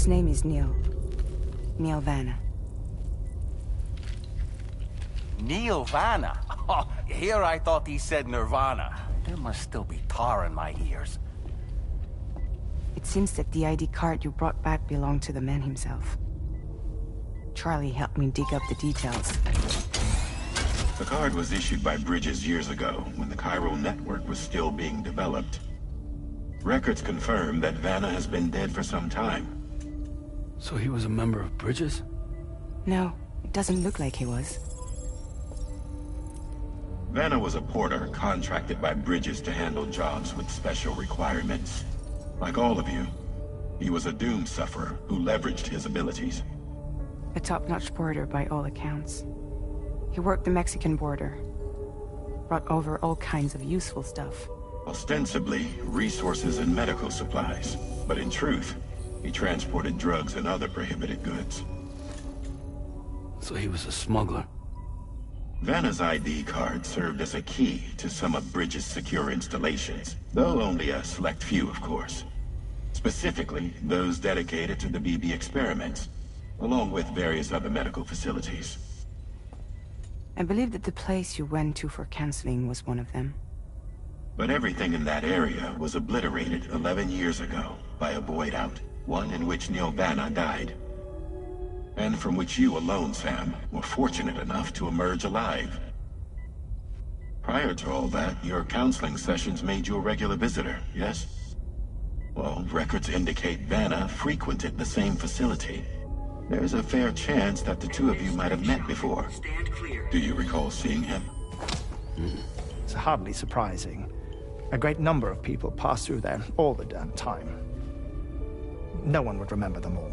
name is Neil. Neil Vanna. Neil Vanna? Oh, here I thought he said Nirvana. There must still be tar in my ears. It seems that the ID card you brought back belonged to the man himself. Charlie helped me dig up the details. The card was issued by Bridges years ago, when the chiral network was still being developed. Records confirm that Vanna has been dead for some time. So he was a member of Bridges? No, it doesn't look like he was. Vanna was a porter contracted by Bridges to handle jobs with special requirements. Like all of you, he was a doom sufferer who leveraged his abilities. A top-notch porter by all accounts. He worked the Mexican border. Brought over all kinds of useful stuff. Ostensibly, resources and medical supplies. But in truth, he transported drugs and other prohibited goods. So he was a smuggler. Vanna's ID card served as a key to some of Bridges' secure installations, though only a select few, of course. Specifically, those dedicated to the BB experiments, along with various other medical facilities. I believe that the place you went to for counseling was one of them. But everything in that area was obliterated 11 years ago by a void out, one in which Neil Vanna died. And from which you alone, Sam, were fortunate enough to emerge alive. Prior to all that, your counseling sessions made you a regular visitor, yes? Well, records indicate Vanna frequented the same facility. There's a fair chance that the two of you might have met before. Do you recall seeing him? It's hardly surprising. A great number of people pass through there all the damn time. No one would remember them all.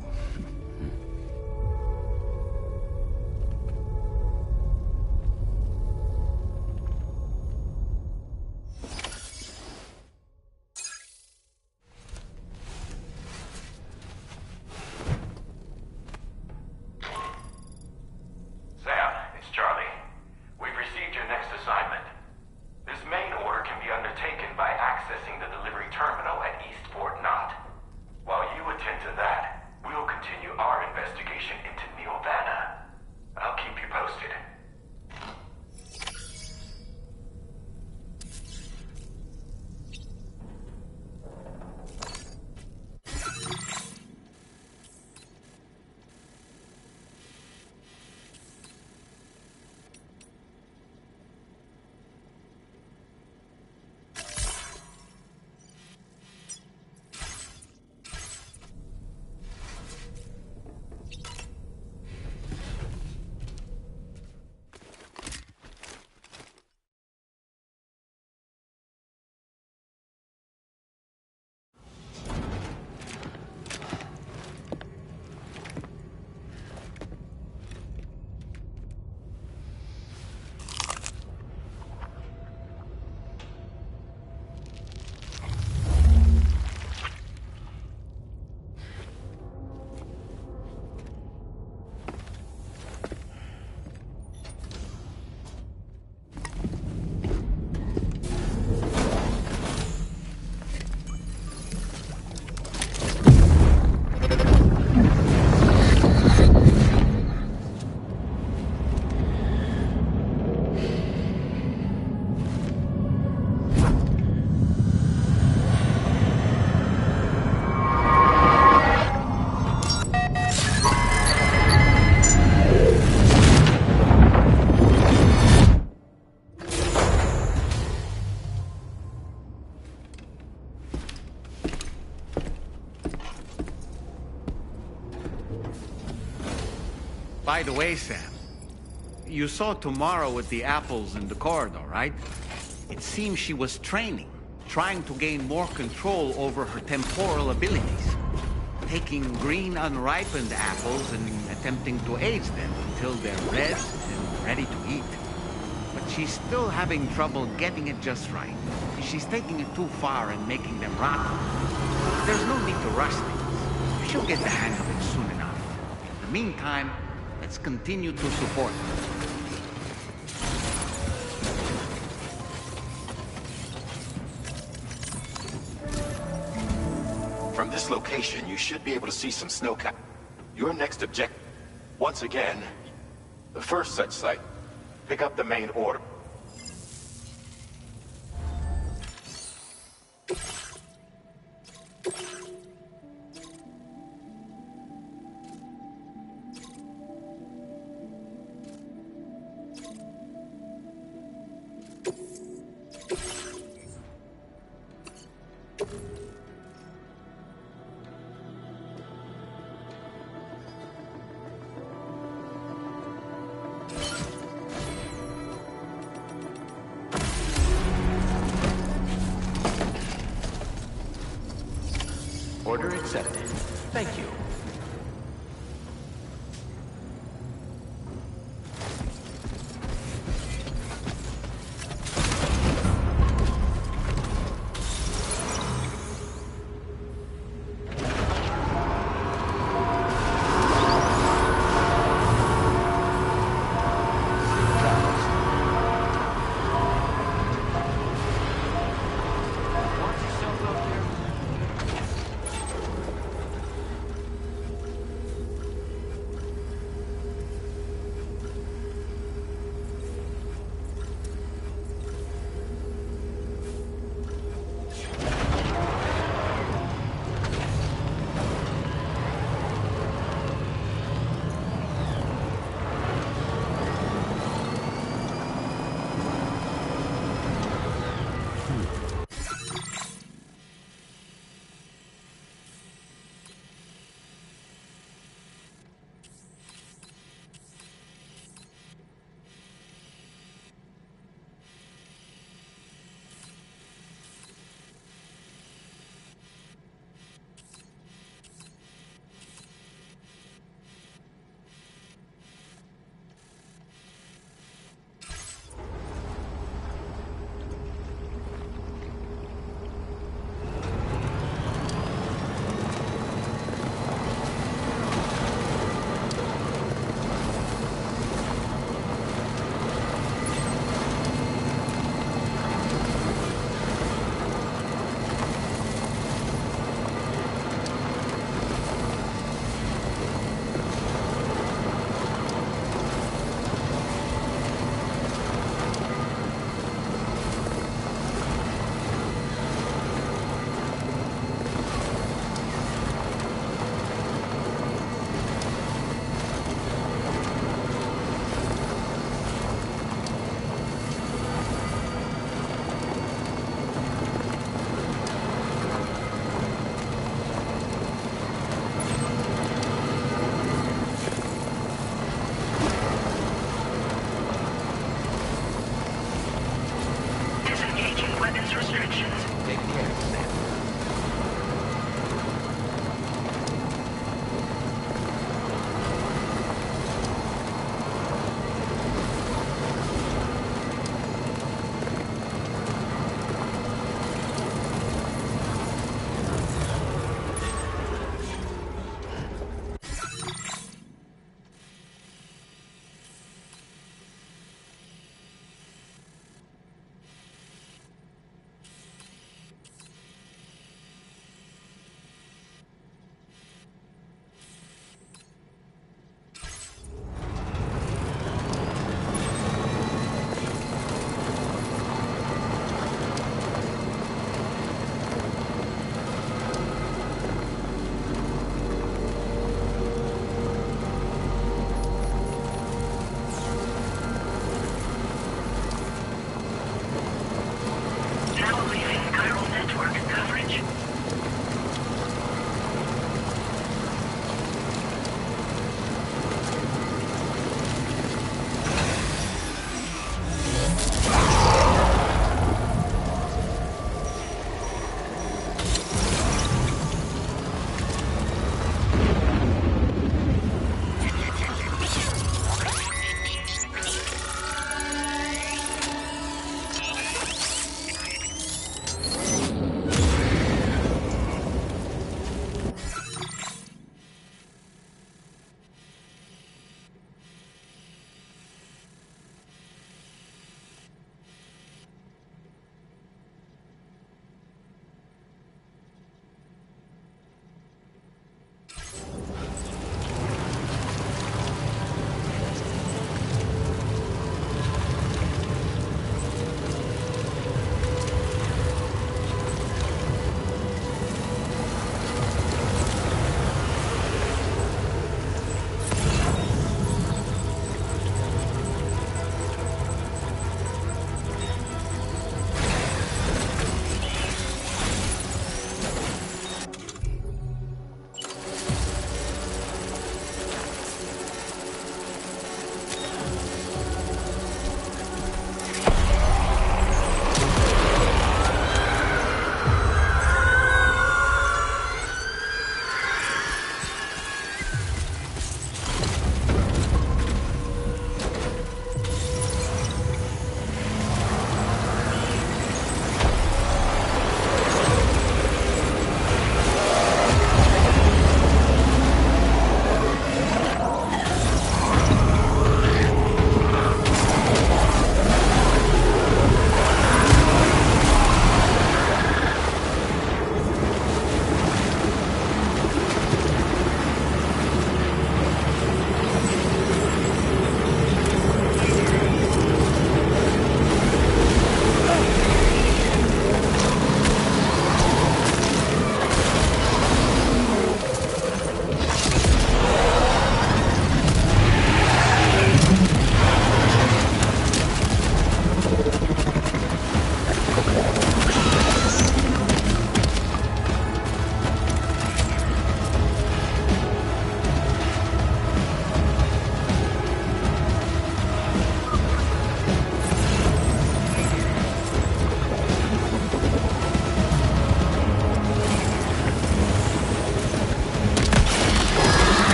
By the way, Sam, you saw Tomorrow with the apples in the corridor, right? It seems she was training, trying to gain more control over her temporal abilities, taking green unripened apples and attempting to age them until they're red and ready to eat. But she's still having trouble getting it just right. She's taking it too far and making them rotten. There's no need to rush things. She'll get the hang of it soon enough. In the meantime, let's continue to support her. From this this location, you should be able to see some snowcap. Your next objective, once again, the first such site. Pick up the main order. Order accepted. Thank you.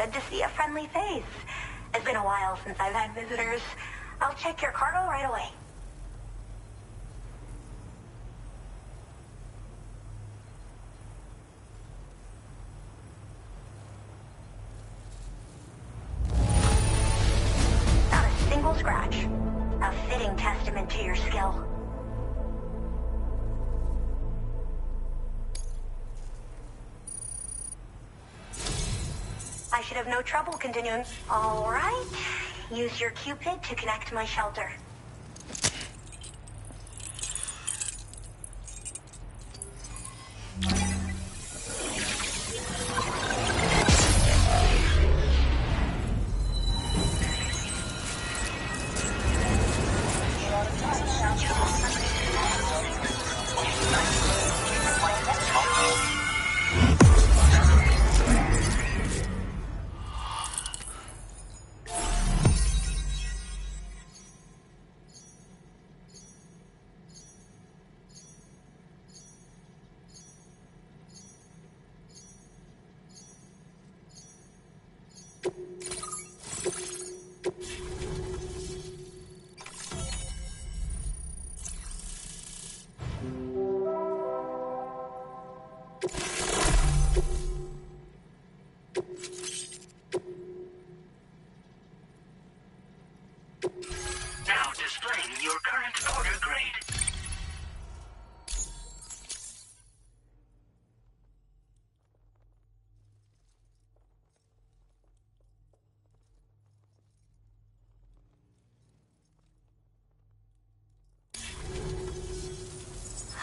Good to see a friendly face. It's been a while since I've had visitors. I'll check your cargo right away. Not a single scratch. A fitting testament to your skill. I should have no trouble continuing. All right. Use your Cupid to connect to my shelter. Now displaying your current order grade.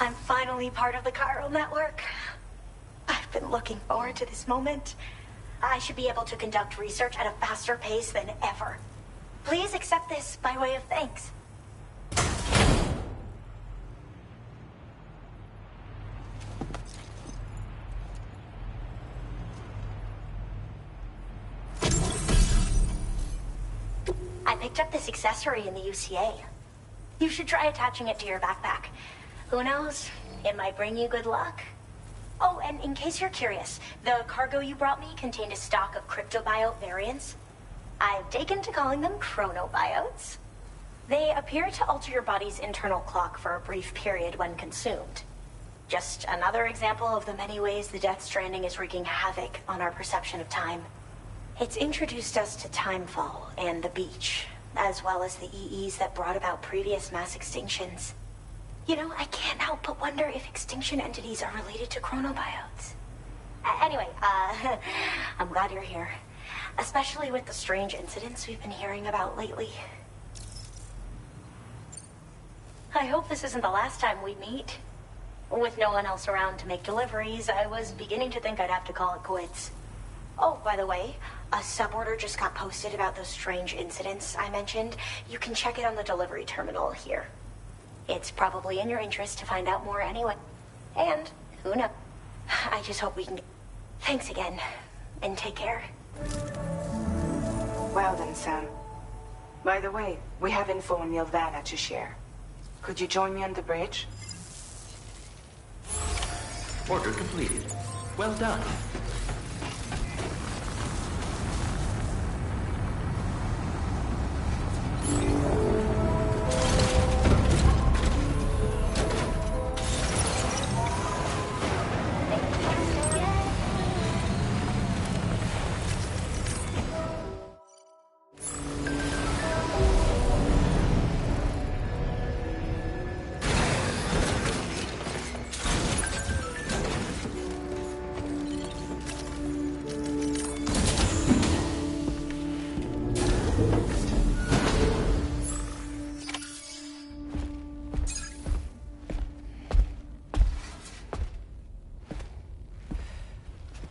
I'm finally part of the chiral network. I've been looking forward to this moment. I should be able to conduct research at a faster pace than ever. Please accept this by way of thanks. I picked up this accessory in the UCA. You should try attaching it to your backpack. Who knows? It might bring you good luck. Oh, and in case you're curious, the cargo you brought me contained a stock of cryptobiote variants. I've taken to calling them chronobiotes. They appear to alter your body's internal clock for a brief period when consumed. Just another example of the many ways the Death Stranding is wreaking havoc on our perception of time. It's introduced us to Timefall and the beach, as well as the EEs that brought about previous mass extinctions. You know, I can't help but wonder if extinction entities are related to chronobiotes. Anyway, I'm glad you're here. Especially with the strange incidents we've been hearing about lately. I hope this isn't the last time we meet. With no one else around to make deliveries, I was beginning to think I'd have to call it quits. Oh, by the way, a suborder just got posted about those strange incidents I mentioned. You can check it on the delivery terminal here. It's probably in your interest to find out more anyway. And, who knows? I just hope we can... Thanks again, and take care. Well then, Sam. By the way, we have info on Nilvana to share. Could you join me on the bridge? Order completed. Well done.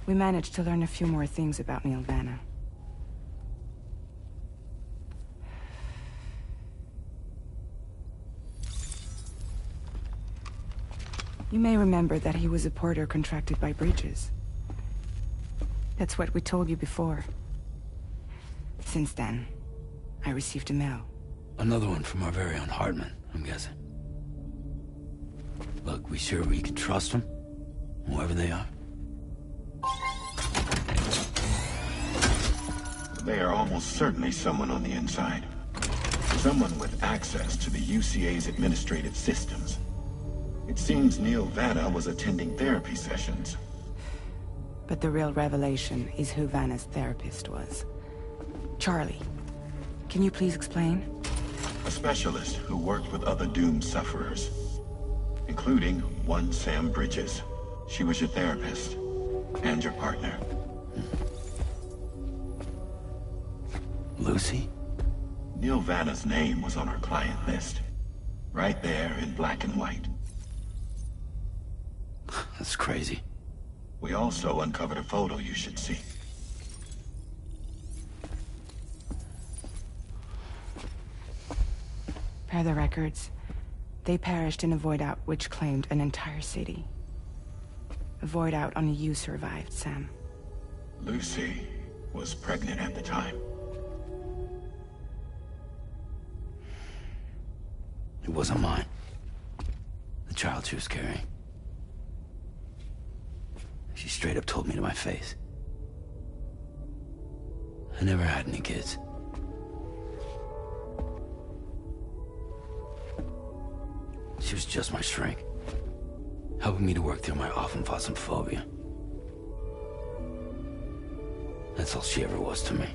We managed to learn a few more things about Nilvana. You may remember that he was a porter contracted by Bridges. That's what we told you before. Since then, I received a mail. Another one from our very own Hartman, I'm guessing. Look, we sure we can trust them? Whoever they are? They are almost certainly someone on the inside. Someone with access to the UCA's administrative systems. It seems Neil Vanna was attending therapy sessions. But the real revelation is who Vanna's therapist was. Charlie, can you please explain? A specialist who worked with other doomed sufferers, including one Sam Bridges. She was your therapist and your partner. Lucy? Neil Vanna's name was on our client list. Right there in black and white. That's crazy. We also uncovered a photo you should see. Per the records, they perished in a void out which claimed an entire city. A void out only you survived, Sam. Lucy was pregnant at the time. It wasn't mine. The child she was carrying. She straight up told me to my face. I never had any kids. She was just my shrink, helping me to work through my often phobia. That's all she ever was to me.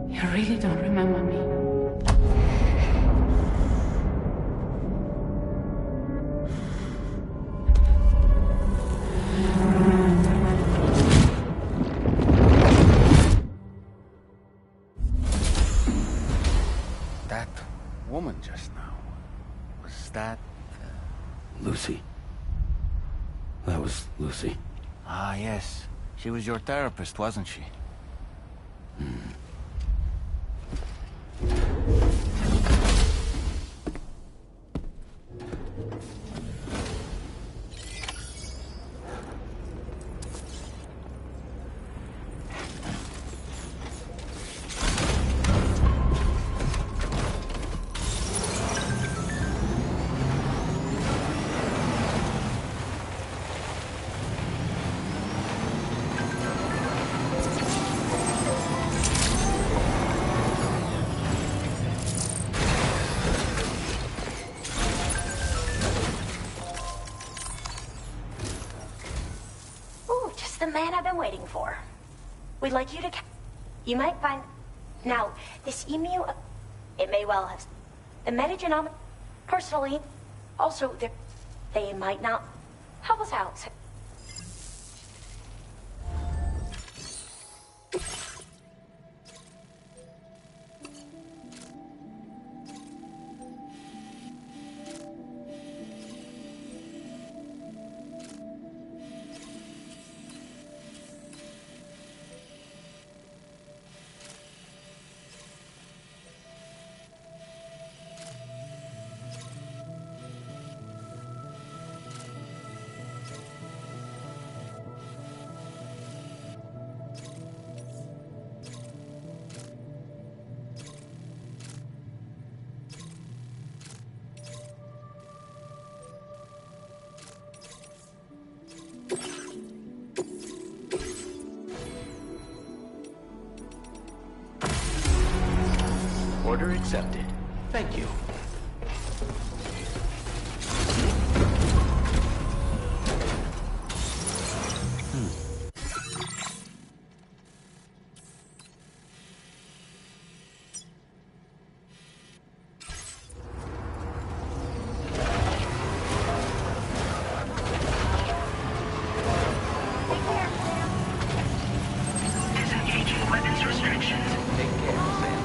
You really don't remember me. That woman just now, was that... Lucy. That was Lucy. Ah, yes. She was your therapist, wasn't she? The man I've been waiting for. We'd like you to... You might find... Now, this emu... It may well have... The metagenome... Personally... Also, they might not... Help us out. Order accepted. Thank you. Disengaging weapons restrictions. Take care, Sam.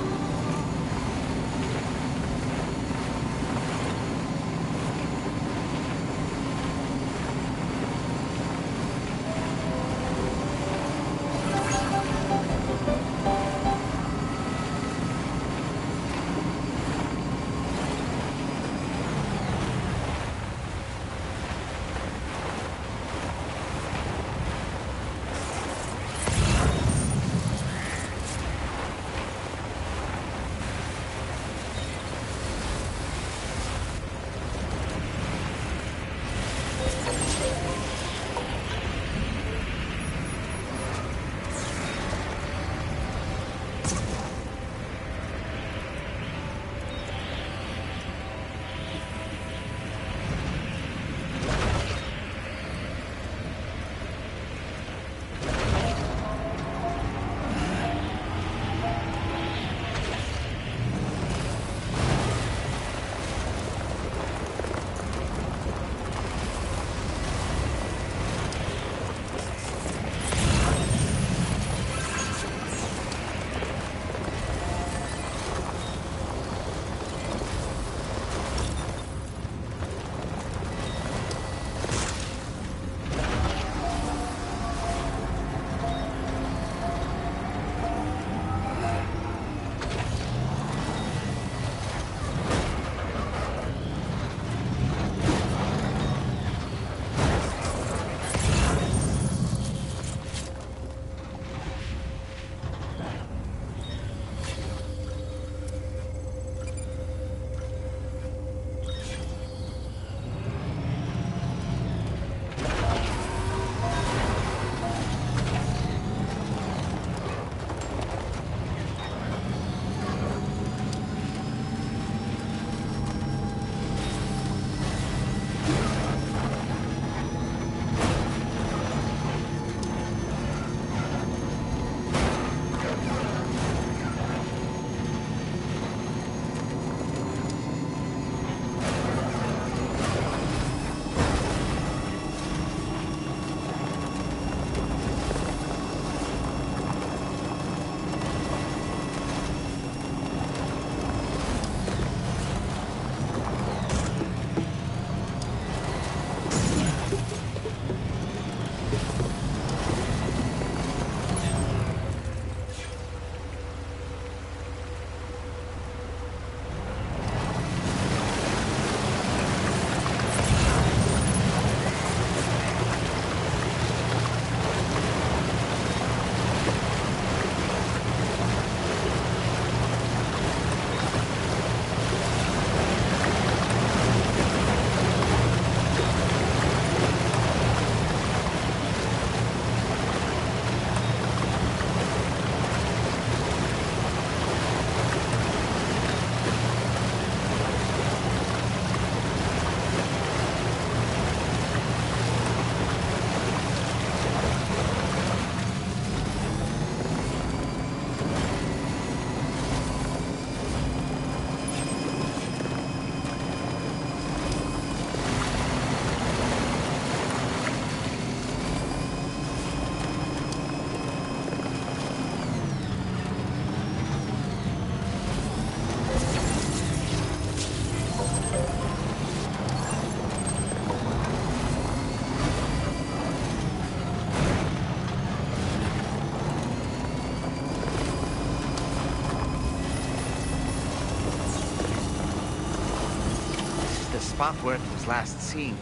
Spot where it was last seen.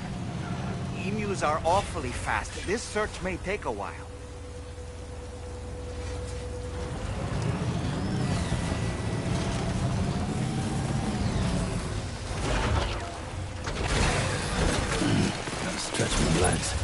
Emus are awfully fast. This search may take a while. Gotta stretch my legs.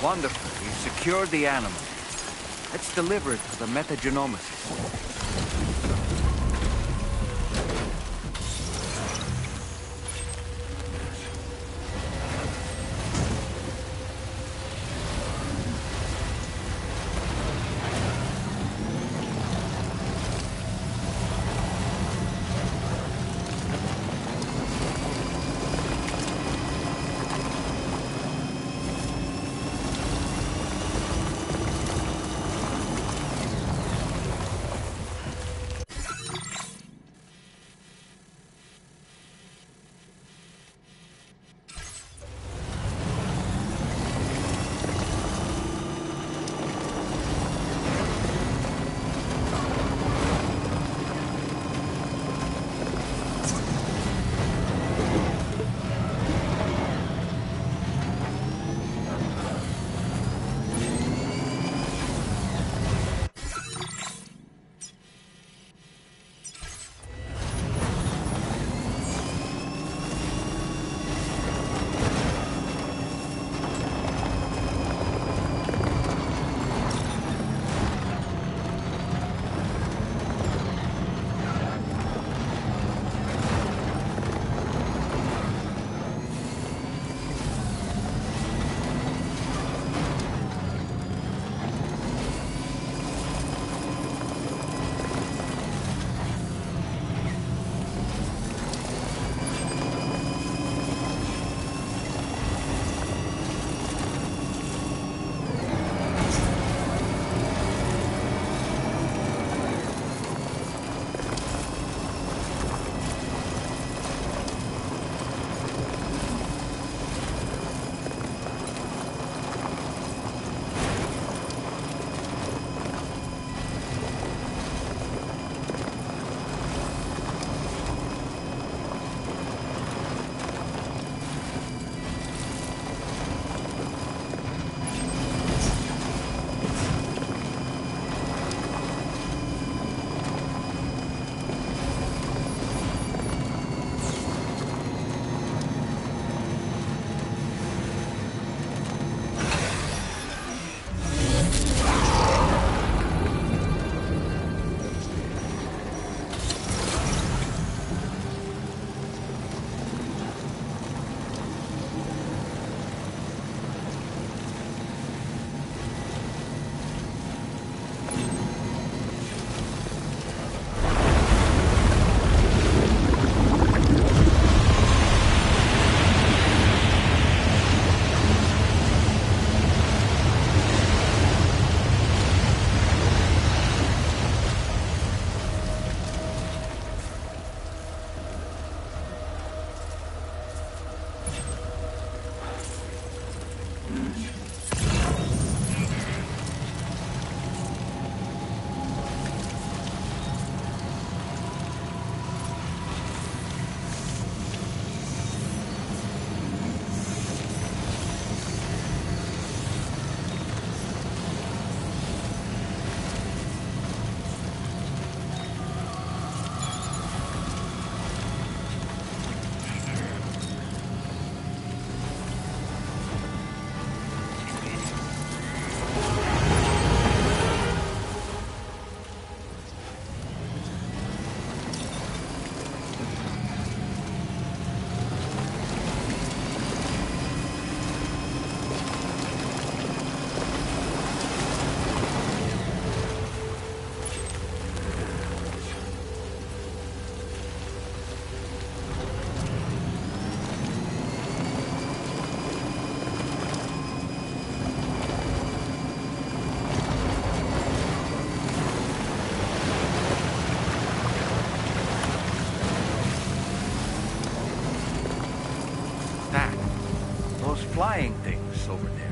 Wonderful. We've secured the animal. Let's deliver it to the metagenomicist. flying things over there.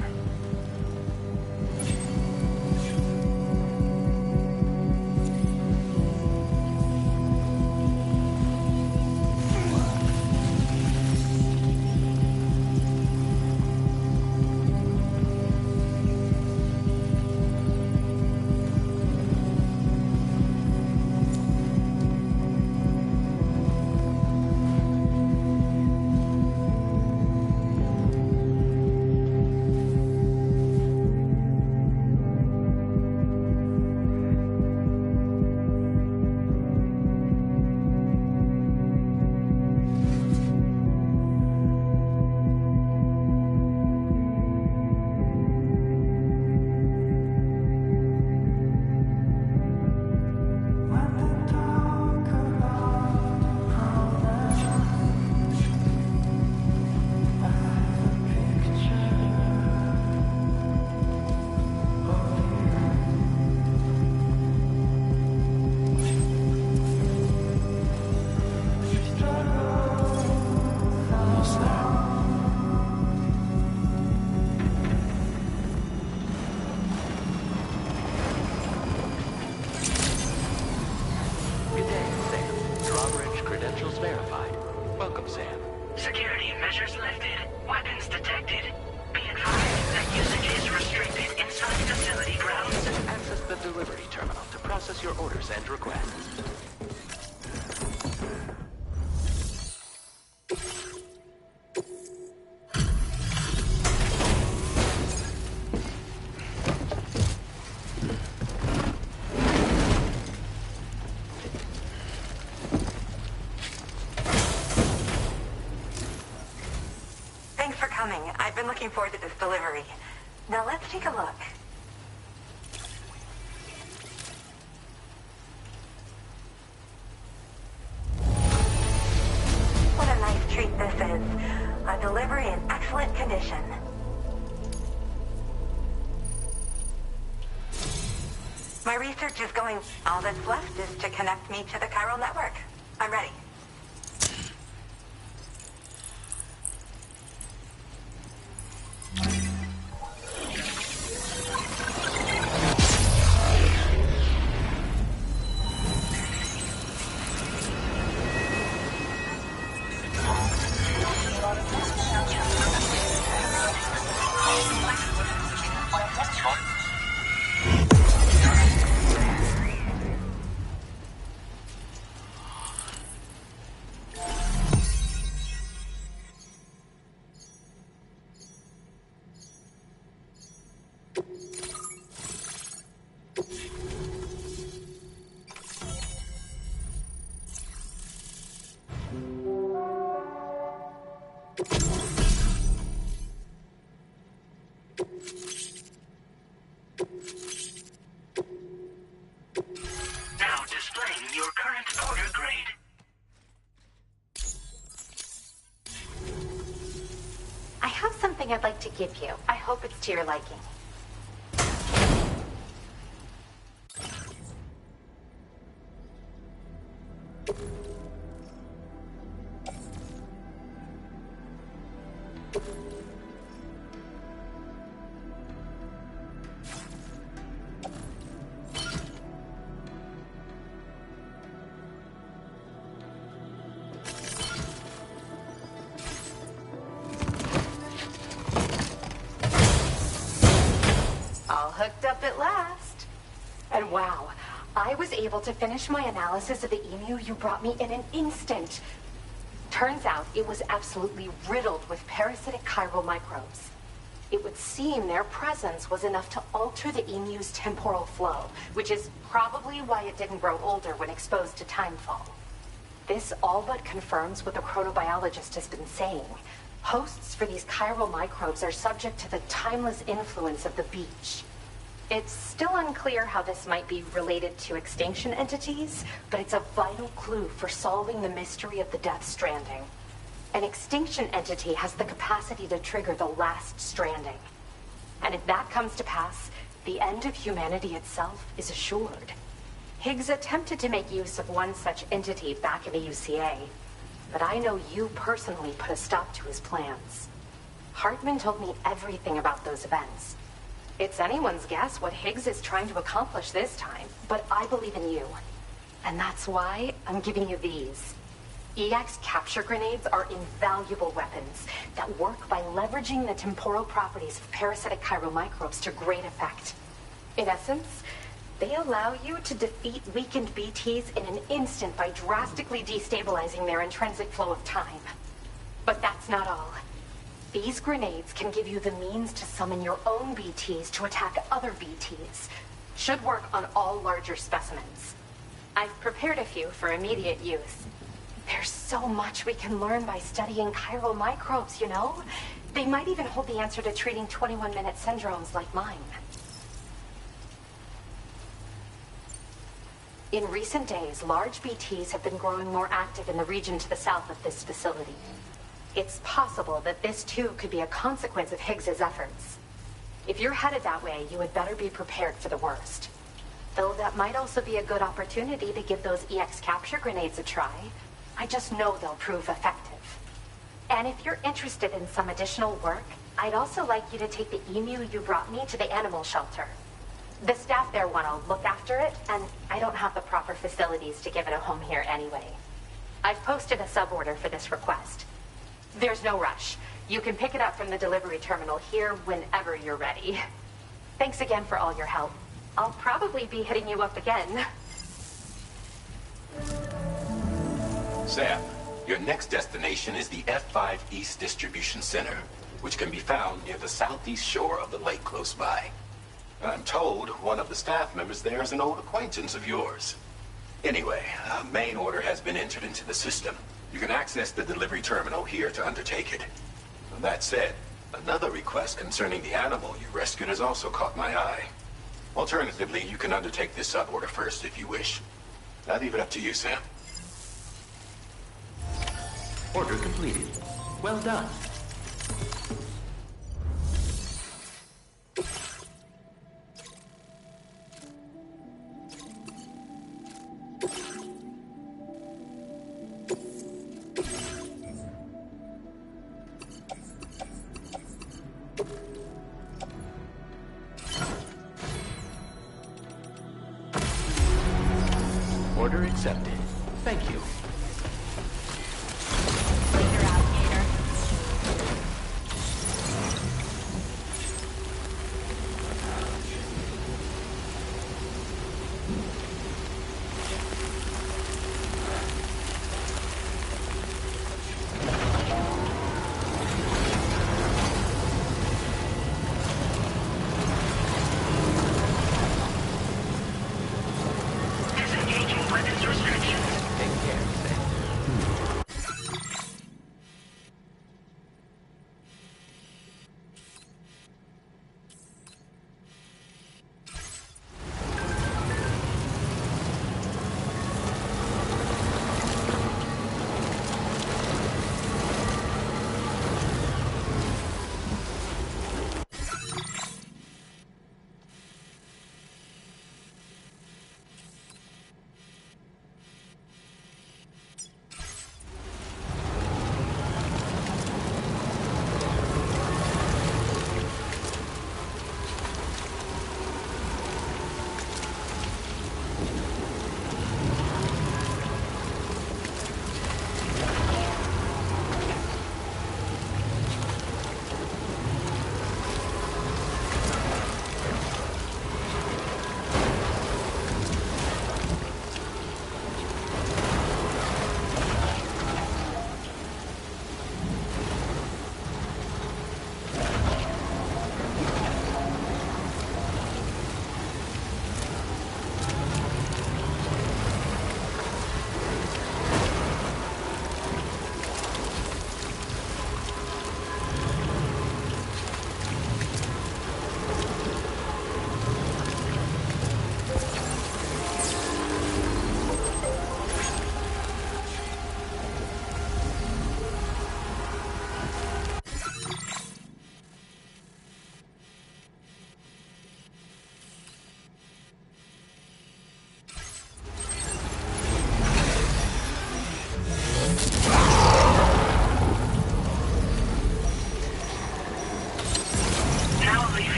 I've been looking forward to this delivery. Now let's take a look. What a nice treat this is. A delivery in excellent condition. My research is going. All that's left is to connect me to the chiral network. I'm ready. I'd like to give you. I hope it's to your liking. Hooked up at last. And wow, I was able to finish my analysis of the emu you brought me in an instant. Turns out it was absolutely riddled with parasitic chiral microbes. It would seem their presence was enough to alter the emu's temporal flow, which is probably why it didn't grow older when exposed to timefall. This all but confirms what the chronobiologist has been saying. Hosts for these chiral microbes are subject to the timeless influence of the beach. It's still unclear how this might be related to extinction entities, but it's a vital clue for solving the mystery of the Death Stranding. An extinction entity has the capacity to trigger the last stranding. And if that comes to pass, the end of humanity itself is assured. Higgs attempted to make use of one such entity back in the UCA, but I know you personally put a stop to his plans. Hartman told me everything about those events. It's anyone's guess what Higgs is trying to accomplish this time, but I believe in you. And that's why I'm giving you these. EX capture grenades are invaluable weapons that work by leveraging the temporal properties of parasitic chiromicrobes to great effect. In essence, they allow you to defeat weakened BTs in an instant by drastically destabilizing their intrinsic flow of time. But that's not all. These grenades can give you the means to summon your own BTs to attack other BTs. Should work on all larger specimens. I've prepared a few for immediate use. There's so much we can learn by studying chiral microbes, you know? They might even hold the answer to treating 21-minute syndromes like mine. In recent days, large BTs have been growing more active in the region to the south of this facility. It's possible that this too could be a consequence of Higgs's efforts. If you're headed that way, you had better be prepared for the worst. Though that might also be a good opportunity to give those EX capture grenades a try. I just know they'll prove effective. And if you're interested in some additional work, I'd also like you to take the emu you brought me to the animal shelter. The staff there want to look after it, and I don't have the proper facilities to give it a home here anyway. I've posted a suborder for this request. There's no rush. You can pick it up from the delivery terminal here whenever you're ready. Thanks again for all your help. I'll probably be hitting you up again. Sam, your next destination is the F5 East Distribution Center, which can be found near the southeast shore of the lake close by. I'm told one of the staff members there is an old acquaintance of yours. Anyway, a main order has been entered into the system. You can access the delivery terminal here to undertake it. That said, another request concerning the animal you rescued has also caught my eye. Alternatively, you can undertake this suborder first if you wish. I'll leave it up to you, Sam. Order completed. Well done. Order accepted. Thank you. Later, alligator. Disengaging weapons restrictions. Take care, Sam.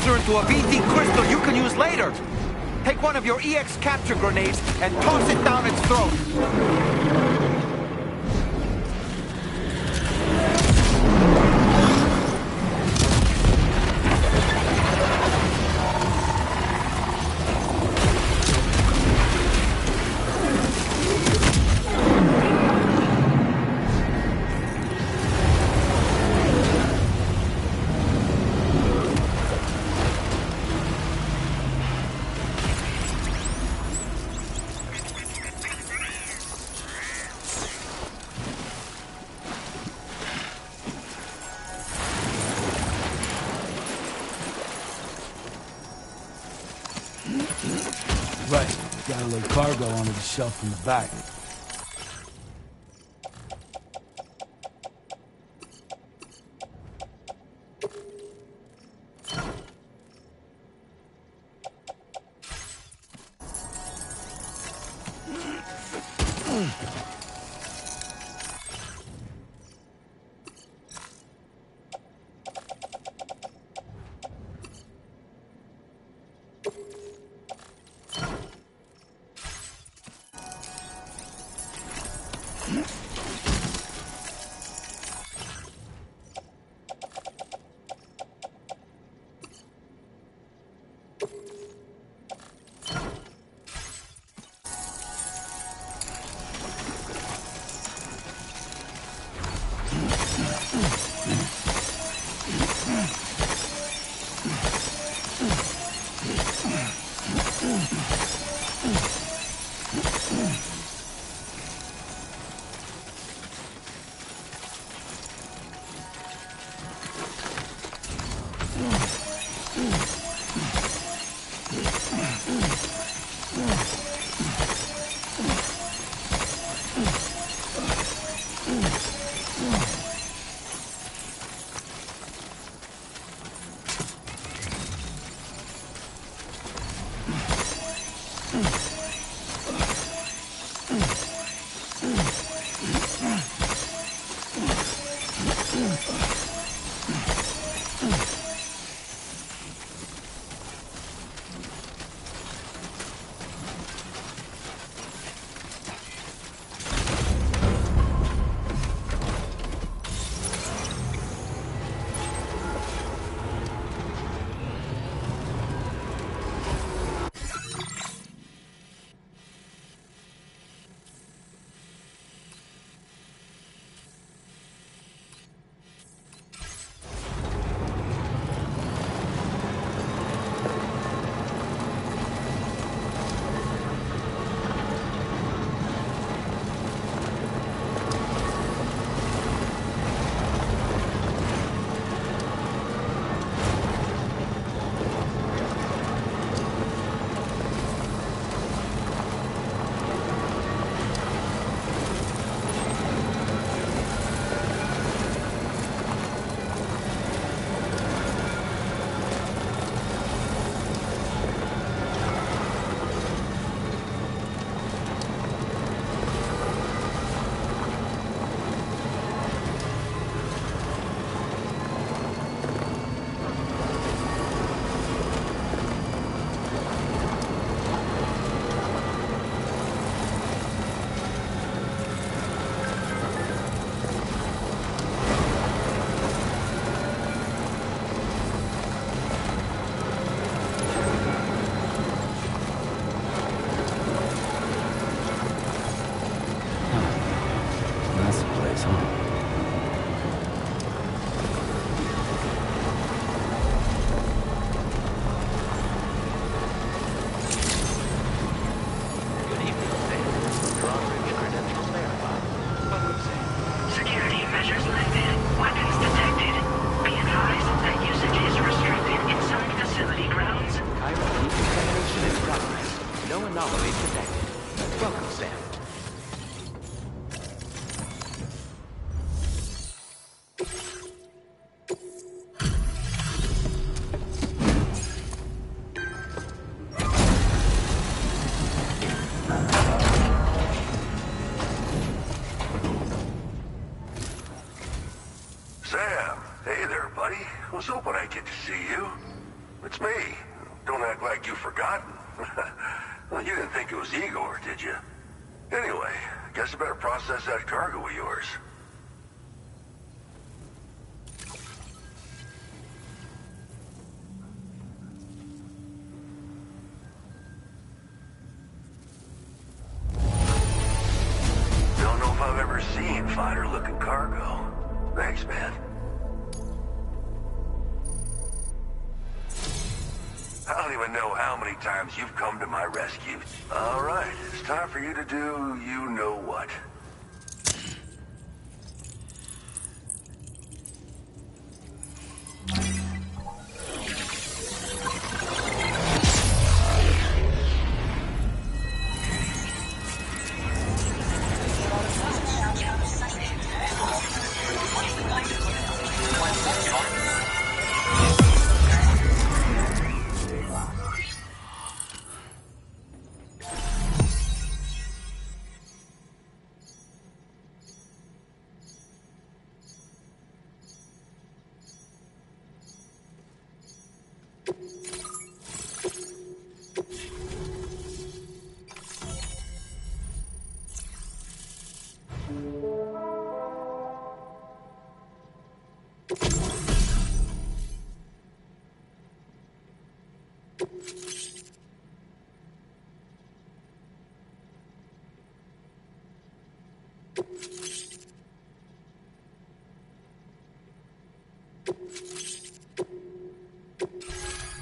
her into a BT crystal you can use later. Take one of your EX capture grenades and toss it down its throat. Right. Got a little cargo under the shelf in the back. Sam, hey there, buddy. Was hoping I'd get to see you. It's me. Don't act like you've forgotten. Well, you didn't think it was Igor, did you? Anyway, guess I better process that cargo of yours. Don't know if I've ever seen finer-looking cargo. Thanks, man. I don't even know how many times you've come to my rescue. All right, it's time for you to do you-know-what.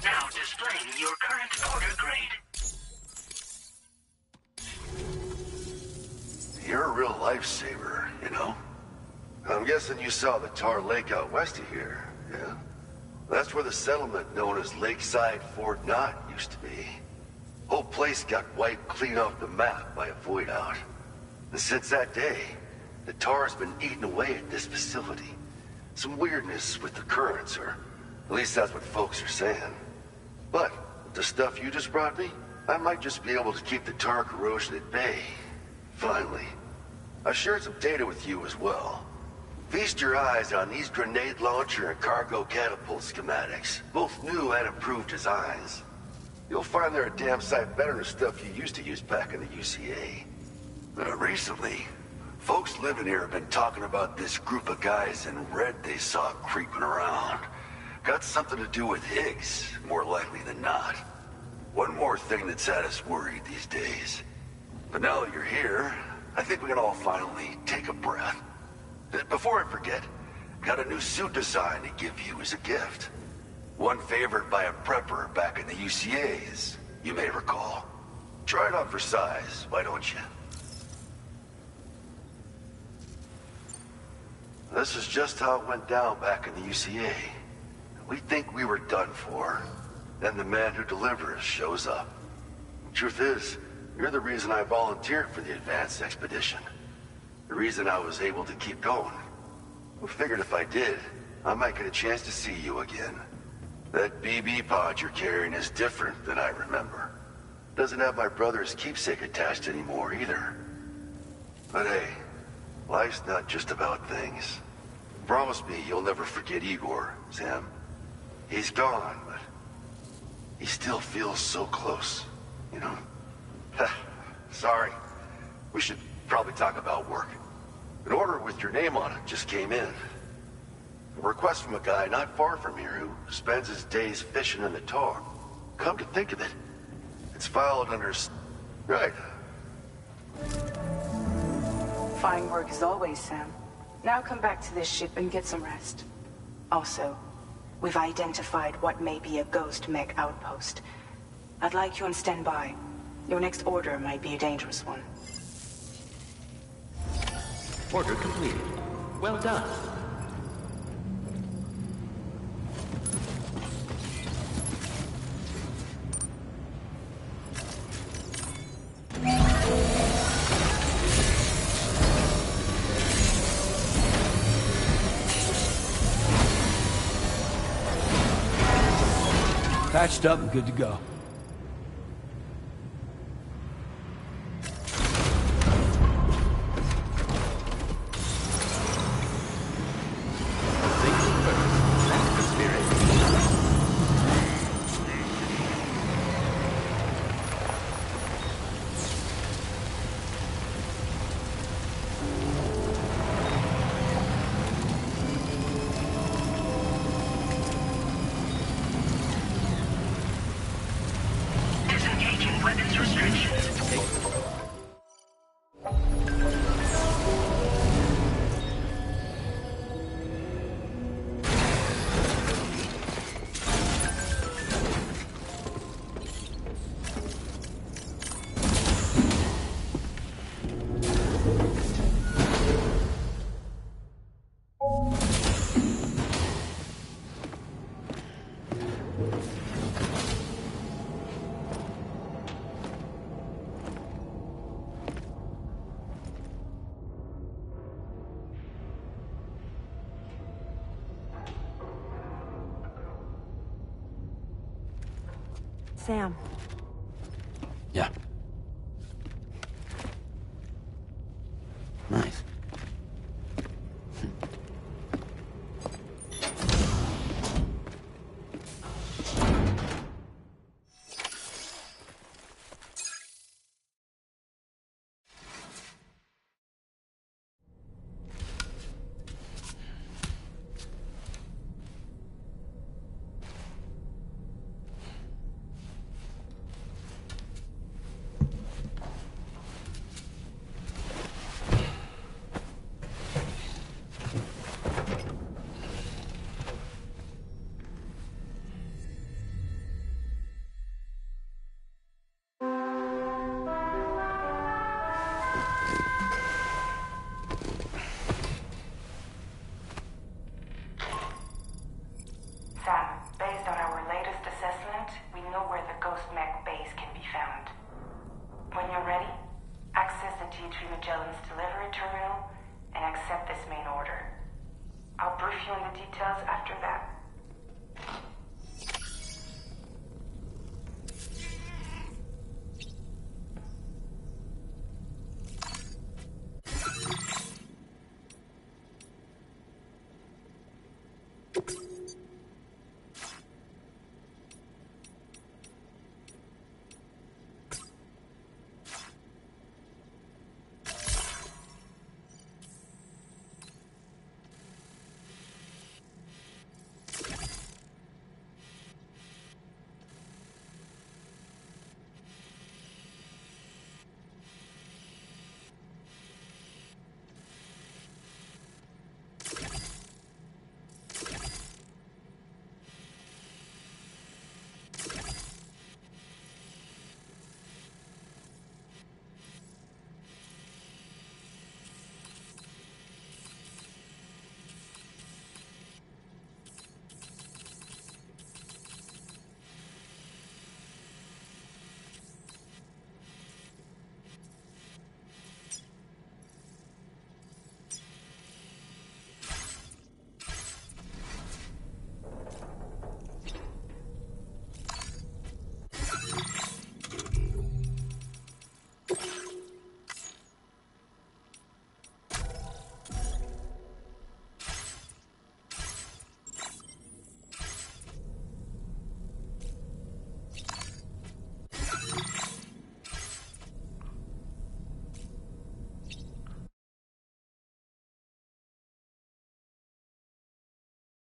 Now displaying your current order grade. You're a real lifesaver, you know? I'm guessing you saw the Tar Lake out west of here, yeah? That's where the settlement known as Lakeside Fort Knott used to be. Whole place got wiped clean off the map by a void out. And since that day, the tar's been eating away at this facility. Some weirdness with the currents, or at least that's what folks are saying. But with the stuff you just brought me, I might just be able to keep the tar corrosion at bay. Finally. I've shared some data with you as well. Feast your eyes on these grenade launcher and cargo catapult schematics, both new and improved designs. You'll find they're a damn sight better than stuff you used to use back in the UCA. Recently, folks living here have been talking about this group of guys in red they saw creeping around. Got something to do with Higgs, more likely than not. One more thing that's had us worried these days. But now that you're here, I think we can all finally take a breath. Before I forget, got a new suit design to give you as a gift. One favored by a prepper back in the UCAs, you may recall. Try it on for size, why don't you? This is just how it went down back in the UCA. We think we were done for. Then the man who delivers shows up. Truth is, you're the reason I volunteered for the advanced expedition. The reason I was able to keep going. I figured if I did, I might get a chance to see you again. That BB pod you're carrying is different than I remember. Doesn't have my brother's keepsake attached anymore either. But hey, life's not just about things. Promise me you'll never forget Igor, Sam. He's gone, but he still feels so close, you know? Sorry. We should probably talk about work. An order with your name on it just came in. A request from a guy not far from here who spends his days fishing in the tar. Come to think of it, it's filed under... Right. Fine work as always, Sam. Now come back to this ship and get some rest. Also, we've identified what may be a ghost mech outpost. I'd like you on standby. Your next order might be a dangerous one. Order completed. Well done. Patched up and good to go. Sam. Yeah. Nice. You